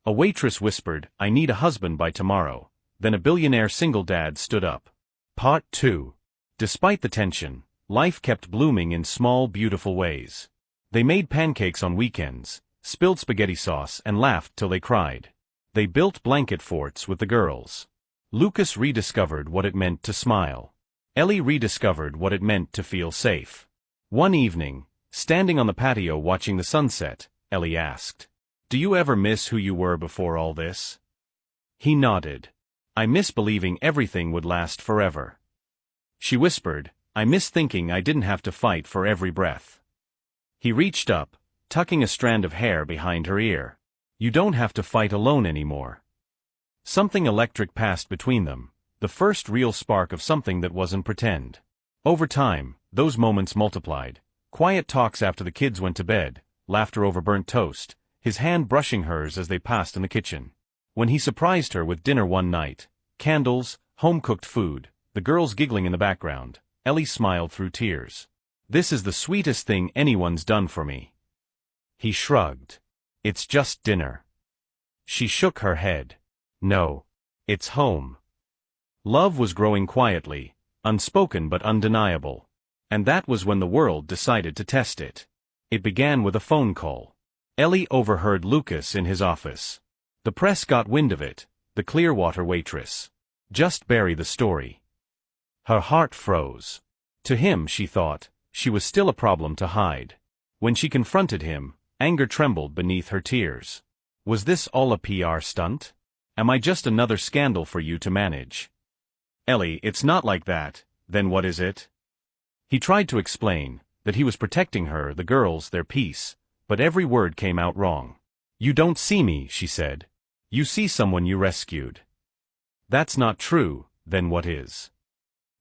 A waitress whispered, "I need a husband by tomorrow." Then a billionaire single dad stood up. Part 2. Despite the tension, life kept blooming in small, beautiful ways. They made pancakes on weekends, spilled spaghetti sauce, and laughed till they cried. They built blanket forts with the girls. Lucas rediscovered what it meant to smile. Ellie rediscovered what it meant to feel safe. One evening, standing on the patio watching the sunset, Ellie asked, "Do you ever miss who you were before all this?" He nodded. "I miss believing everything would last forever." She whispered, "I miss thinking I didn't have to fight for every breath." He reached up, tucking a strand of hair behind her ear. "You don't have to fight alone anymore." Something electric passed between them, the first real spark of something that wasn't pretend. Over time, those moments multiplied. Quiet talks after the kids went to bed, laughter over burnt toast, his hand brushing hers as they passed in the kitchen. When he surprised her with dinner one night, candles, home-cooked food, the girls giggling in the background, Ellie smiled through tears. "This is the sweetest thing anyone's done for me." He shrugged. "It's just dinner." She shook her head. "No. It's home." Love was growing quietly, unspoken but undeniable. And that was when the world decided to test it. It began with a phone call. Ellie overheard Lucas in his office. The press got wind of it, the Clearwater waitress. Just bury the story. Her heart froze. To him, she thought, she was still a problem to hide. When she confronted him, anger trembled beneath her tears. "Was this all a PR stunt? Am I just another scandal for you to manage?" "Ellie, it's not like that." "Then what is it?" He tried to explain, that he was protecting her, the girls, their peace, but every word came out wrong. "You don't see me," she said. "You see someone you rescued." "That's not true." "Then what is?"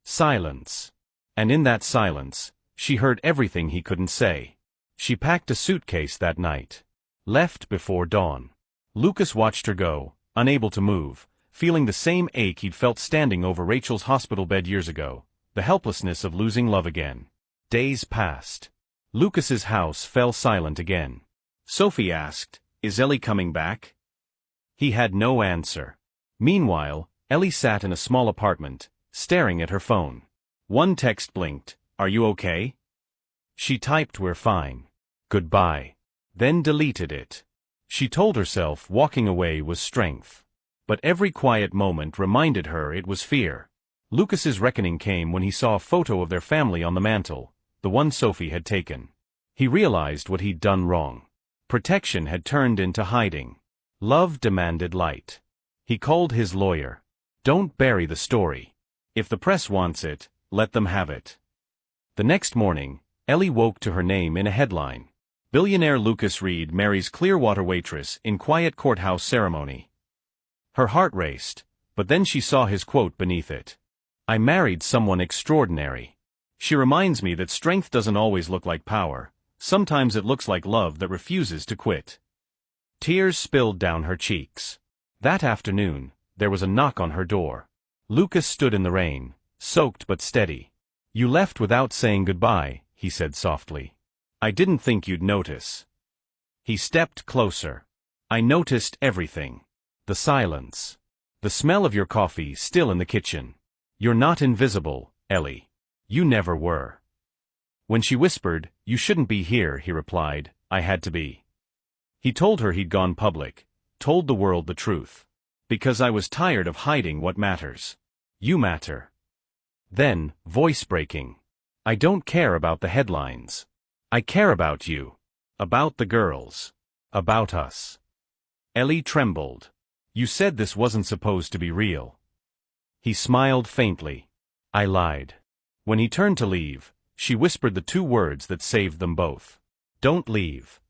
Silence. And in that silence, she heard everything he couldn't say. She packed a suitcase that night. Left before dawn. Lucas watched her go, unable to move, feeling the same ache he'd felt standing over Rachel's hospital bed years ago, the helplessness of losing love again. Days passed. Lucas's house fell silent again. Sophie asked, "Is Ellie coming back?" He had no answer. Meanwhile, Ellie sat in a small apartment, staring at her phone. One text blinked, "Are you okay?" She typed, "We're fine. Goodbye." Then deleted it. She told herself walking away was strength. But every quiet moment reminded her it was fear. Lucas's reckoning came when he saw a photo of their family on the mantel, the one Sophie had taken. He realized what he'd done wrong. Protection had turned into hiding. Love demanded light. He called his lawyer. "Don't bury the story. If the press wants it, let them have it." The next morning, Ellie woke to her name in a headline. Billionaire Lucas Reed marries Clearwater waitress in quiet courthouse ceremony. Her heart raced, but then she saw his quote beneath it. "I married someone extraordinary. She reminds me that strength doesn't always look like power. Sometimes it looks like love that refuses to quit." Tears spilled down her cheeks. That afternoon, there was a knock on her door. Lucas stood in the rain, soaked but steady. "You left without saying goodbye," he said softly. "I didn't think you'd notice." He stepped closer. "I noticed everything. The silence. The smell of your coffee still in the kitchen. You're not invisible, Ellie. You never were." When she whispered, "You shouldn't be here," he replied, "I had to be." He told her he'd gone public, told the world the truth. "Because I was tired of hiding what matters. You matter." Then, voice breaking, "I don't care about the headlines. I care about you. About the girls. About us." Ellie trembled. "You said this wasn't supposed to be real." He smiled faintly. "I lied." When he turned to leave, she whispered the two words that saved them both. "Don't leave."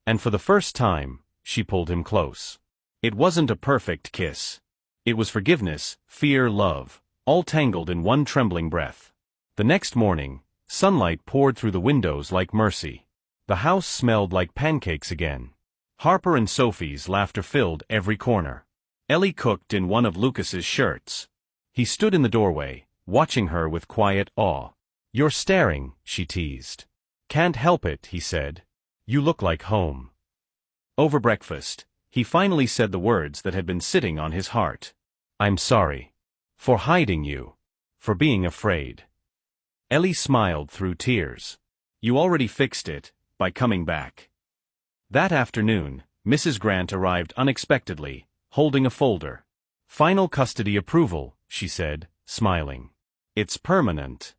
And for the first time, she pulled him close. It wasn't a perfect kiss. It was forgiveness, fear, love, all tangled in one trembling breath. The next morning, sunlight poured through the windows like mercy. The house smelled like pancakes again. Harper and Sophie's laughter filled every corner. Ellie cooked in one of Lucas's shirts. He stood in the doorway, watching her with quiet awe. "You're staring," she teased. "Can't help it," he said. "You look like home." Over breakfast, He finally said the words that had been sitting on his heart. I'm sorry. For hiding you. For being afraid. Ellie smiled through tears. You already fixed it, by coming back. That afternoon, Mrs. Grant arrived unexpectedly, holding a folder. Final custody approval, she said, smiling. It's permanent.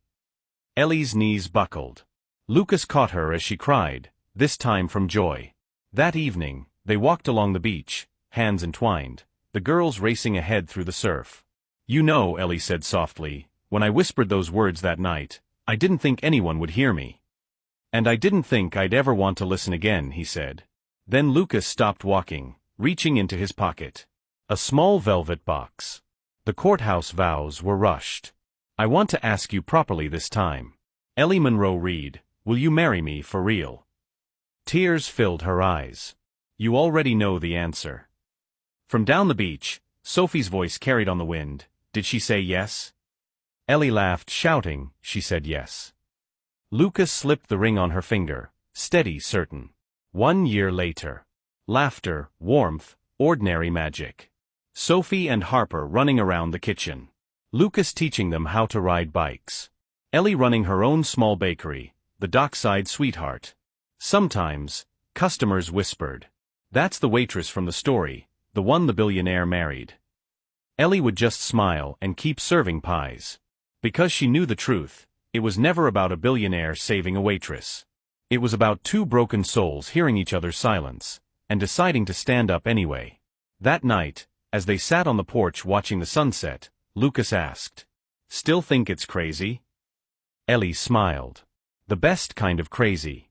Ellie's knees buckled. Lucas caught her as she cried, this time from joy. That evening, they walked along the beach, hands entwined, the girls racing ahead through the surf. You know, Ellie said softly, when I whispered those words that night, I didn't think anyone would hear me. And I didn't think I'd ever want to listen again, he said. Then Lucas stopped walking, reaching into his pocket. A small velvet box. The courthouse vows were rushed. I want to ask you properly this time. Ellie Monroe Reed, will you marry me for real? Tears filled her eyes. You already know the answer. From down the beach, Sophie's voice carried on the wind. Did she say yes? Ellie laughed, shouting, she said yes. Lucas slipped the ring on her finger, steady, certain. 1 year later. Laughter, warmth, ordinary magic. Sophie and Harper running around the kitchen. Lucas teaching them how to ride bikes. Ellie running her own small bakery, the dockside sweetheart. Sometimes, customers whispered. That's the waitress from the story, the one the billionaire married. Ellie would just smile and keep serving pies. Because she knew the truth, it was never about a billionaire saving a waitress. It was about two broken souls hearing each other's silence, and deciding to stand up anyway. That night, as they sat on the porch watching the sunset, Lucas asked, still think it's crazy? Ellie smiled. The best kind of crazy.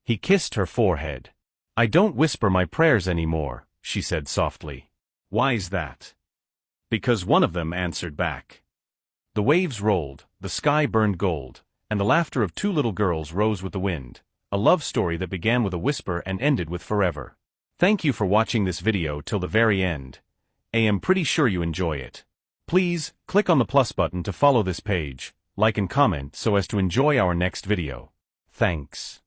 He kissed her forehead. I don't whisper my prayers anymore, she said softly. Why's that? Because one of them answered back. The waves rolled, the sky burned gold, and the laughter of two little girls rose with the wind, a love story that began with a whisper and ended with forever. Thank you for watching this video till the very end. I am pretty sure you enjoy it. Please, click on the plus button to follow this page, like and comment so as to enjoy our next video. Thanks.